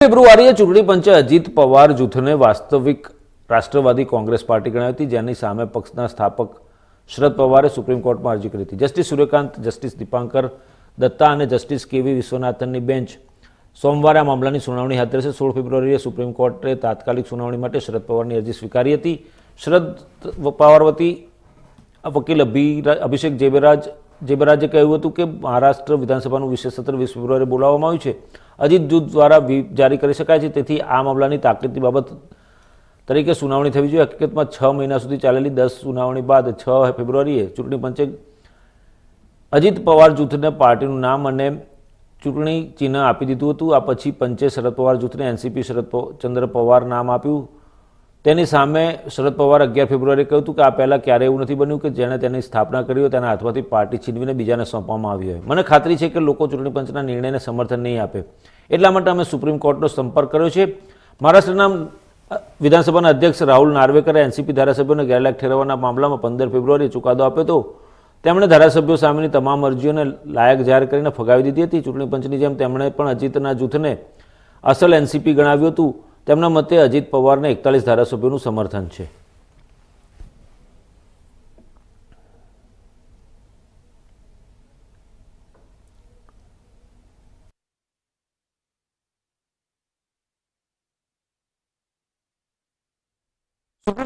ફેબ્રુઆરીએ ચૂંટણી પંચે અજીત પવાર જૂથને વાસ્તવિક રાષ્ટ્રવાદી કોંગ્રેસ પાર્ટી ગણાવી હતી, જેની સામે પક્ષના સ્થાપક શરદ પવારે સુપ્રીમ કોર્ટમાં અરજી કરી હતી. જસ્ટિસ સૂર્યકાંત, જસ્ટિસ દીપાંકર દત્તા અને જસ્ટિસ કેવી વિશ્વનાથનની બેન્ચ સોમવારે આ મામલાની સુનાવણી હાથ ધરશે. 16 ફેબ્રુઆરીએ સુપ્રીમ કોર્ટે તાત્કાલિક સુનાવણી માટે શરદ પવારની અરજી સ્વીકારી હતી. શરદ પવાર વતી વકીલ અભિષેક જેબરાજે કહ્યું હતું કે મહારાષ્ટ્ર વિધાનસભાનું વિશેષ સત્ર 20 ફેબ્રુઆરીએ બોલાવવામાં આવ્યું છે. અજીત જૂથ દ્વારા જારી કરી શકાય છે, તેથી આ મામલાની તાકીદની બાબત તરીકે સુનાવણી થવી જોઈએ. હકીકતમાં 6 મહિના સુધી ચાલેલી 10 સુનાવણી બાદ 6 ફેબ્રુઆરીએ ચૂંટણી પંચે અજીત પવાર જૂથને પાર્ટીનું નામ અને ચૂંટણી ચિહ્ન આપી દીધું હતું. આ પછી પંચે શરદ પવાર જૂથને એનસીપી શરદચંદ્ર પવાર નામ આપ્યું. તેની સામે શરદ પવારે 11 ફેબ્રુઆરીએ કહ્યું હતું કે આ પહેલાં ક્યારેય એવું નથી બન્યું કે જેણે તેની સ્થાપના કરી હોય તેના હાથમાંથી પાર્ટી છીનવીને બીજાને સોંપવામાં આવી હોય. મને ખાતરી છે કે લોકો ચૂંટણી પંચના નિર્ણયને સમર્થન નહીં આપે, એટલા માટે અમે સુપ્રીમ કોર્ટનો સંપર્ક કર્યો છે. મહારાષ્ટ્રના વિધાનસભાના અધ્યક્ષ રાહુલ નાર્વેકરે એનસીપી ધારાસભ્યોને ગેરલાયક ઠેરવવાના મામલામાં 15 ફેબ્રુઆરીએ ચુકાદો આપ્યો હતો. તેમણે ધારાસભ્યો સામેની તમામ અરજીઓને લાયક જાહેર કરીને ફગાવી દીધી હતી. ચૂંટણી પંચની જેમ તેમણે પણ અજીતના જૂથને અસલ એનસીપી ગણાવ્યું હતું. તેમના મતે અજીત પવારને 41 ધારાસભ્યોનું સમર્થન છે.